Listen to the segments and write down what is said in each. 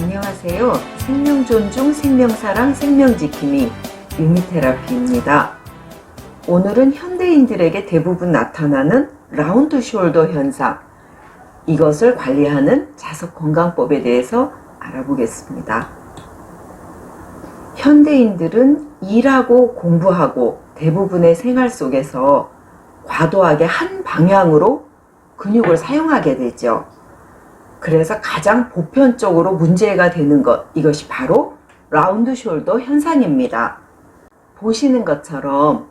안녕하세요. 생명존중, 생명사랑, 생명지킴이 유미테라피입니다. 오늘은 현대인들에게 대부분 나타나는 라운드 숄더 현상, 이것을 관리하는 자석건강법에 대해서 알아보겠습니다. 현대인들은 일하고 공부하고 대부분의 생활 속에서 과도하게 한 방향으로 근육을 사용하게 되죠. 그래서 가장 보편적으로 문제가 되는 것, 이것이 바로 라운드 숄더 현상입니다. 보시는 것처럼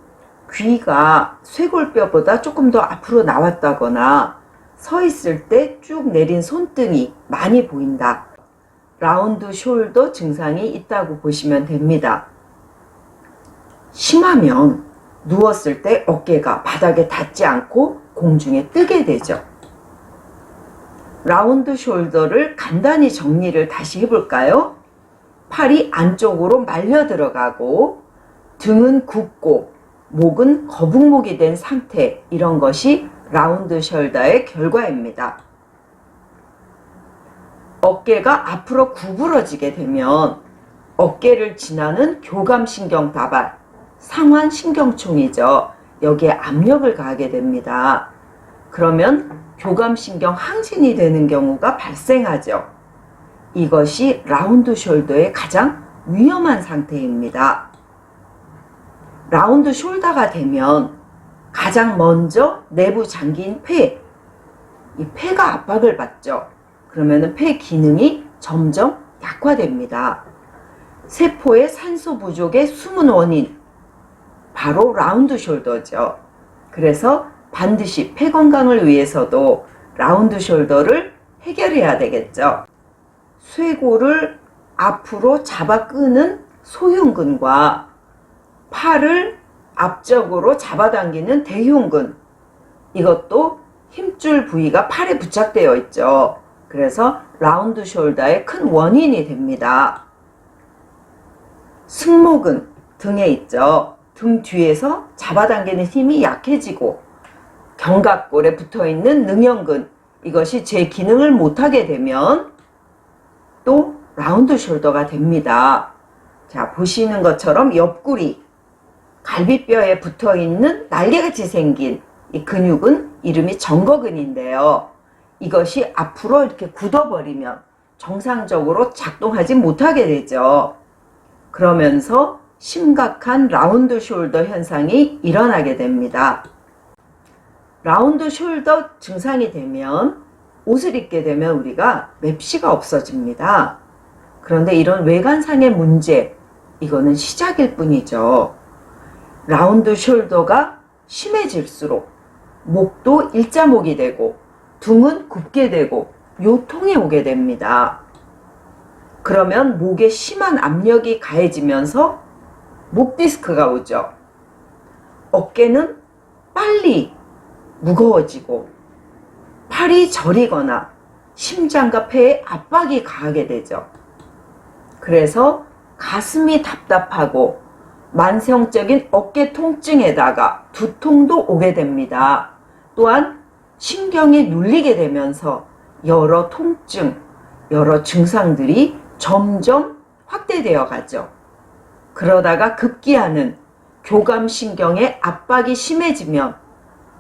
귀가 쇄골뼈보다 조금 더 앞으로 나왔다거나 서 있을 때 쭉 내린 손등이 많이 보인다. 라운드 숄더 증상이 있다고 보시면 됩니다. 심하면 누웠을 때 어깨가 바닥에 닿지 않고 공중에 뜨게 되죠. 라운드 숄더를 간단히 정리를 다시 해볼까요? 팔이 안쪽으로 말려 들어가고 등은 굽고 목은 거북목이 된 상태, 이런 것이 라운드 숄더의 결과입니다. 어깨가 앞으로 구부러지게 되면 어깨를 지나는 교감신경 다발, 상완신경총이죠. 여기에 압력을 가하게 됩니다. 그러면 교감신경 항진이 되는 경우가 발생하죠. 이것이 라운드 숄더의 가장 위험한 상태입니다. 라운드 숄더가 되면 가장 먼저 내부 장기인 폐, 이 폐가 압박을 받죠. 그러면 폐 기능이 점점 약화됩니다. 세포의 산소 부족의 숨은 원인, 바로 라운드 숄더죠. 그래서 반드시 폐 건강을 위해서도 라운드 숄더를 해결해야 되겠죠. 쇄골을 앞으로 잡아 끄는 소흉근과 팔을 앞쪽으로 잡아당기는 대흉근, 이것도 힘줄 부위가 팔에 부착되어 있죠. 그래서 라운드 숄더의 큰 원인이 됩니다. 승모근, 등에 있죠. 등 뒤에서 잡아당기는 힘이 약해지고 견갑골에 붙어있는 능형근, 이것이 제 기능을 못하게 되면 또 라운드 숄더가 됩니다. 자, 보시는 것처럼 옆구리, 갈비뼈에 붙어있는 날개같이 생긴 이 근육은 이름이 정거근인데요. 이것이 앞으로 이렇게 굳어버리면 정상적으로 작동하지 못하게 되죠. 그러면서 심각한 라운드 숄더 현상이 일어나게 됩니다. 라운드 숄더 증상이 되면 옷을 입게 되면 우리가 맵시가 없어집니다. 그런데 이런 외관상의 문제, 이거는 시작일 뿐이죠. 라운드 숄더가 심해질수록 목도 일자목이 되고 등은 굽게 되고 요통이 오게 됩니다. 그러면 목에 심한 압력이 가해지면서 목 디스크가 오죠. 어깨는 빨리 무거워지고 팔이 저리거나 심장과 폐에 압박이 가하게 되죠. 그래서 가슴이 답답하고 만성적인 어깨 통증에다가 두통도 오게 됩니다. 또한 신경이 눌리게 되면서 여러 통증, 여러 증상들이 점점 확대되어 가죠. 그러다가 급기야는 교감신경의 압박이 심해지면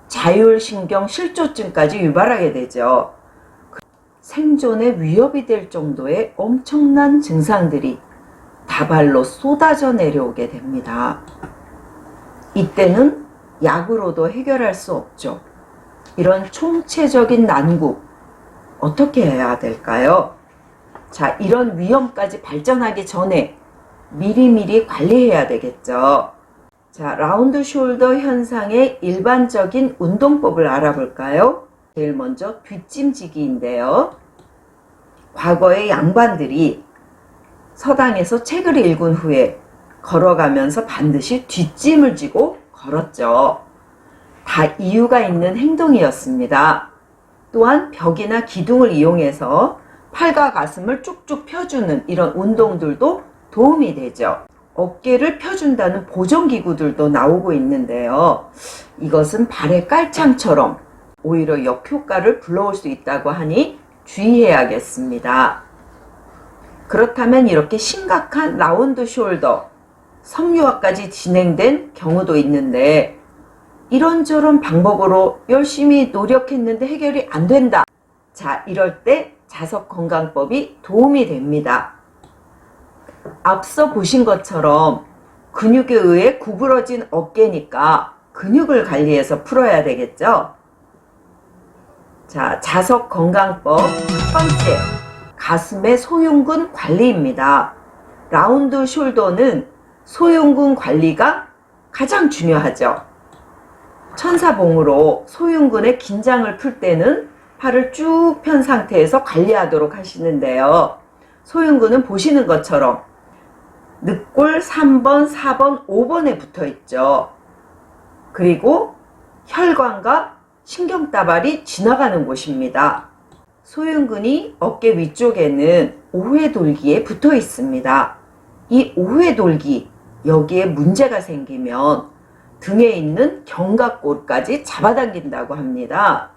자율신경 실조증까지 유발하게 되죠. 생존에 위협이 될 정도의 엄청난 증상들이 다발로 쏟아져 내려오게 됩니다. 이때는 약으로도 해결할 수 없죠. 이런 총체적인 난국, 어떻게 해야 될까요? 자, 이런 위험까지 발전하기 전에 미리미리 관리해야 되겠죠. 자, 라운드 숄더 현상의 일반적인 운동법을 알아볼까요? 제일 먼저 뒷짐지기인데요. 과거의 양반들이 서당에서 책을 읽은 후에 걸어가면서 반드시 뒷짐을 지고 걸었죠. 다 이유가 있는 행동이었습니다. 또한 벽이나 기둥을 이용해서 팔과 가슴을 쭉쭉 펴주는 이런 운동들도 도움이 되죠. 어깨를 펴준다는 보정기구들도 나오고 있는데요. 이것은 발의 깔창처럼 오히려 역효과를 불러올 수 있다고 하니 주의해야겠습니다. 그렇다면 이렇게 심각한 라운드 숄더, 섬유화까지 진행된 경우도 있는데 이런저런 방법으로 열심히 노력했는데 해결이 안 된다. 자, 이럴 때 자석건강법이 도움이 됩니다. 앞서 보신 것처럼 근육에 의해 구부러진 어깨니까 근육을 관리해서 풀어야 되겠죠? 자, 자석건강법 첫 번째, 가슴의 소흉근 관리입니다. 라운드 숄더는 소흉근 관리가 가장 중요하죠. 천사봉으로 소흉근의 긴장을 풀 때는 팔을 쭉 편 상태에서 관리하도록 하시는데요. 소흉근은 보시는 것처럼 늑골 3번, 4번, 5번에 붙어 있죠. 그리고 혈관과 신경다발이 지나가는 곳입니다. 소흉근이 어깨 위쪽에는 오회돌기에 붙어 있습니다. 이 오회돌기, 여기에 문제가 생기면 등에 있는 견갑골까지 잡아당긴다고 합니다.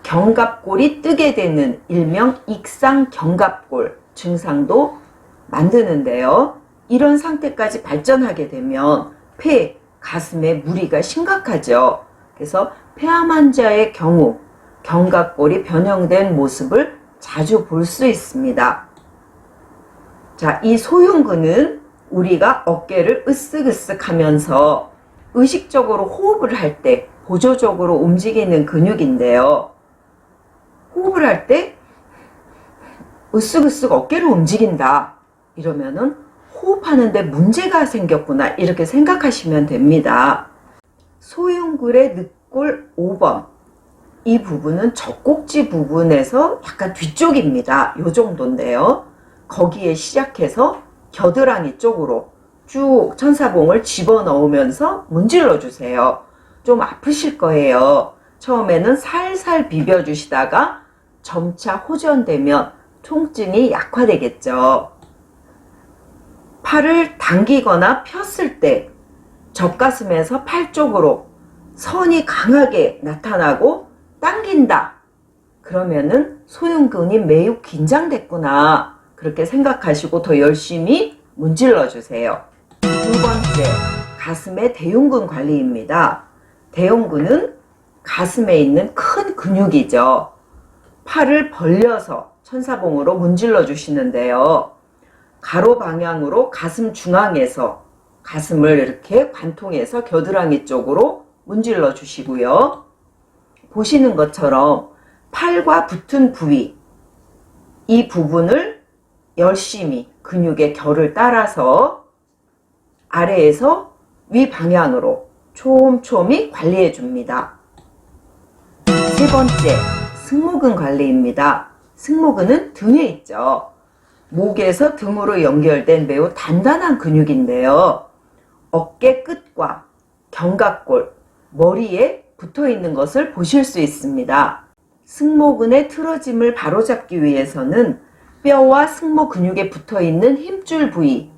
견갑골이 뜨게 되는 일명 익상견갑골 증상도 만드는데요. 이런 상태까지 발전하게 되면 폐, 가슴에 무리가 심각하죠. 그래서 폐암 환자의 경우 견갑골이 변형된 모습을 자주 볼 수 있습니다. 자, 이 소흉근은 우리가 어깨를 으쓱으쓱 하면서 의식적으로 호흡을 할 때 보조적으로 움직이는 근육인데요. 호흡을 할 때 으쓱으쓱 어깨를 움직인다. 이러면은 호흡하는데 문제가 생겼구나. 이렇게 생각하시면 됩니다. 소흉근의 늑골 5번. 이 부분은 젖꼭지 부분에서 약간 뒤쪽입니다. 요 정도인데요. 거기에 시작해서 겨드랑이 쪽으로 쭉 천사봉을 집어넣으면서 문질러 주세요. 좀 아프실 거예요. 처음에는 살살 비벼주시다가 점차 호전되면 통증이 약화되겠죠. 팔을 당기거나 폈을 때 젖가슴에서 팔 쪽으로 선이 강하게 나타나고 당긴다. 그러면은 소흉근이 매우 긴장됐구나. 그렇게 생각하시고 더 열심히 문질러 주세요. 두 번째, 가슴의 대흉근 관리입니다. 대흉근은 가슴에 있는 큰 근육이죠. 팔을 벌려서 천사봉으로 문질러 주시는데요. 가로 방향으로 가슴 중앙에서 가슴을 이렇게 관통해서 겨드랑이 쪽으로 문질러 주시고요. 보시는 것처럼 팔과 붙은 부위, 이 부분을 열심히 근육의 결을 따라서 아래에서 위 방향으로 촘촘히 관리해 줍니다. 세 번째, 승모근 관리입니다. 승모근은 등에 있죠. 목에서 등으로 연결된 매우 단단한 근육인데요. 어깨 끝과 견갑골, 머리에 붙어 있는 것을 보실 수 있습니다. 승모근의 틀어짐을 바로잡기 위해서는 뼈와 승모 근육에 붙어 있는 힘줄 부위,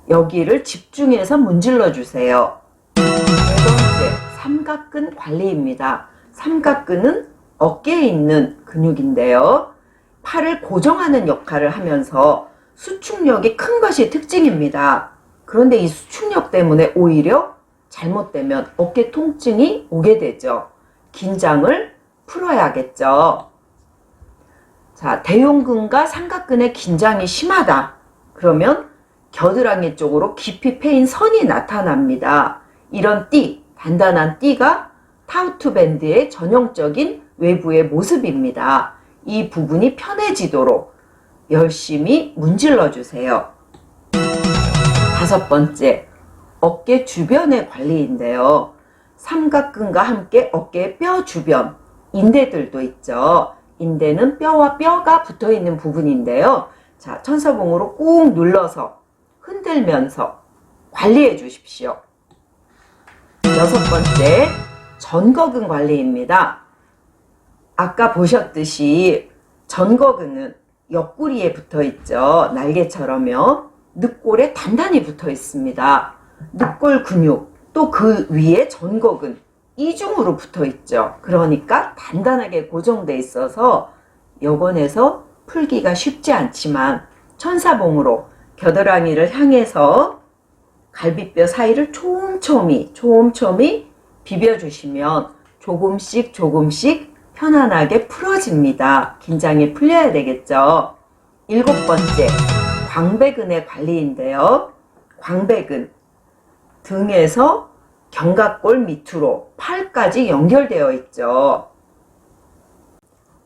여기를 집중해서 문질러 주세요. 네 번째, 삼각근 관리입니다. 삼각근은 어깨에 있는 근육인데요. 팔을 고정하는 역할을 하면서 수축력이 큰 것이 특징입니다. 그런데 이 수축력 때문에 오히려 잘못되면 어깨 통증이 오게 되죠. 긴장을 풀어야겠죠. 자, 대흉근과 삼각근의 긴장이 심하다. 그러면 겨드랑이 쪽으로 깊이 패인 선이 나타납니다. 이런 띠, 단단한 띠가 타우트 밴드의 전형적인 외부의 모습입니다. 이 부분이 편해지도록 열심히 문질러 주세요. 다섯 번째, 어깨 주변의 관리인데요. 삼각근과 함께 어깨의 뼈 주변, 인대들도 있죠. 인대는 뼈와 뼈가 붙어 있는 부분인데요. 자, 천사봉으로 꾹 눌러서 흔들면서 관리해 주십시오. 여섯 번째, 전거근 관리입니다. 아까 보셨듯이 전거근은 옆구리에 붙어 있죠. 날개처럼요. 늑골에 단단히 붙어 있습니다. 늑골 근육, 또 그 위에 전거근, 이중으로 붙어 있죠. 그러니까 단단하게 고정돼 있어서 여건에서 풀기가 쉽지 않지만 천사봉으로 겨드랑이를 향해서 갈비뼈 사이를 촘촘히 비벼주시면 조금씩 편안하게 풀어집니다. 긴장이 풀려야 되겠죠. 7번째, 광배근의 관리인데요. 광배근, 등에서 견갑골 밑으로 팔까지 연결되어 있죠.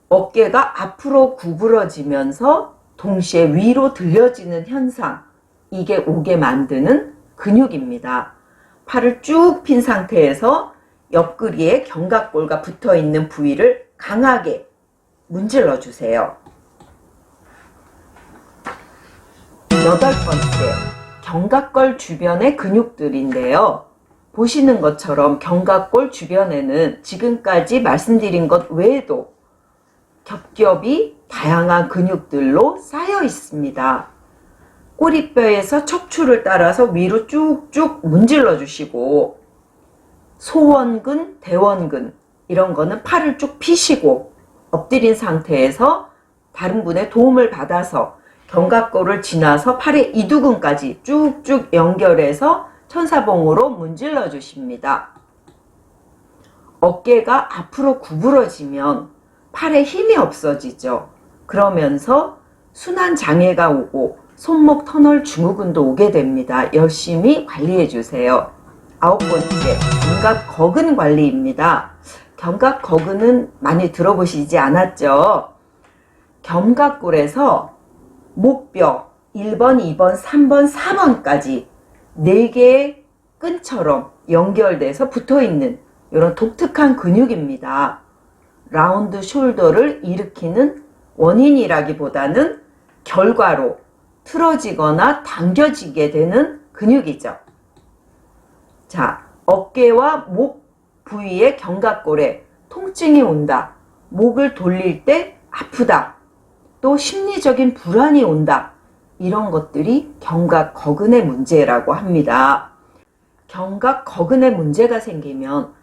어깨가 앞으로 구부러지면서 동시에 위로 들려지는 현상, 이게 오게 만드는 근육입니다. 팔을 쭉 핀 상태에서 옆구리에 견갑골과 붙어있는 부위를 강하게 문질러 주세요. 8번째, 견갑골 주변의 근육들인데요. 보시는 것처럼 견갑골 주변에는 지금까지 말씀드린 것 외에도 겹겹이 다양한 근육들로 쌓여 있습니다. 꼬리뼈에서 척추를 따라서 위로 쭉쭉 문질러 주시고, 소원근, 대원근 이런 거는 팔을 쭉 펴시고 엎드린 상태에서 다른 분의 도움을 받아서 견갑골을 지나서 팔의 이두근까지 쭉쭉 연결해서 천사봉으로 문질러 주십니다. 어깨가 앞으로 구부러지면 팔에 힘이 없어지죠. 그러면서 순환 장애가 오고 손목 터널 증후군도 오게 됩니다. 열심히 관리해 주세요. 9번째, 견갑 거근 관리입니다. 견갑 거근은 많이 들어보시지 않았죠? 견갑골에서 목뼈 1번, 2번, 3번, 4번까지 4개의 끈처럼 연결돼서 붙어있는 이런 독특한 근육입니다. 라운드 숄더를 일으키는 원인이라기보다는 결과로 틀어지거나 당겨지게 되는 근육이죠. 자, 어깨와 목 부위의 견갑골에 통증이 온다, 목을 돌릴 때 아프다, 또 심리적인 불안이 온다, 이런 것들이 견갑 거근의 문제라고 합니다. 견갑 거근의 문제가 생기면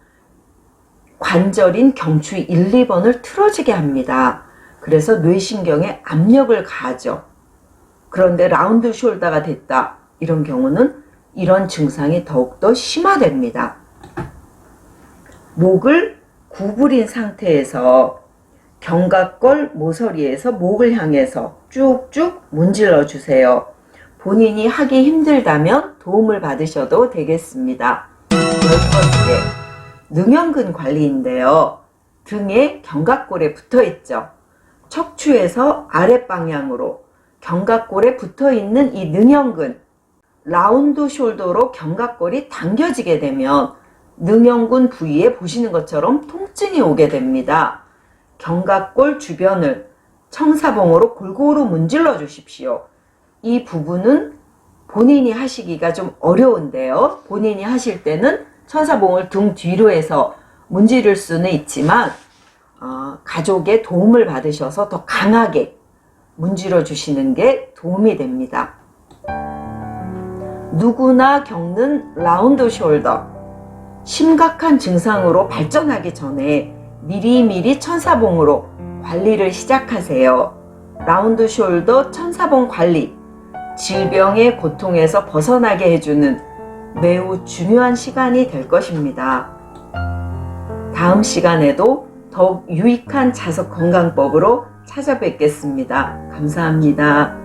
관절인 경추 1, 2번을 틀어지게 합니다. 그래서 뇌신경에 압력을 가하죠. 그런데 라운드 숄더가 됐다, 이런 경우는 이런 증상이 더욱더 심화됩니다. 목을 구부린 상태에서 견갑골 모서리에서 목을 향해서 쭉쭉 문질러 주세요. 본인이 하기 힘들다면 도움을 받으셔도 되겠습니다. 10번째, 능형근 관리인데요. 등에 견갑골에 붙어 있죠. 척추에서 아랫방향으로 견갑골에 붙어 있는 이 능형근, 라운드 숄더로 견갑골이 당겨지게 되면 능형근 부위에 보시는 것처럼 통증이 오게 됩니다. 견갑골 주변을 청사봉으로 골고루 문질러 주십시오. 이 부분은 본인이 하시기가 좀 어려운데요. 본인이 하실 때는 천사봉을 등 뒤로 해서 문지를 수는 있지만 가족의 도움을 받으셔서 더 강하게 문질러 주시는 게 도움이 됩니다. 누구나 겪는 라운드 숄더, 심각한 증상으로 발전하기 전에 미리미리 천사봉으로 관리를 시작하세요. 라운드 숄더 천사봉 관리, 질병의 고통에서 벗어나게 해주는 매우 중요한 시간이 될 것입니다. 다음 시간에도 더욱 유익한 자석 건강법으로 찾아뵙겠습니다. 감사합니다.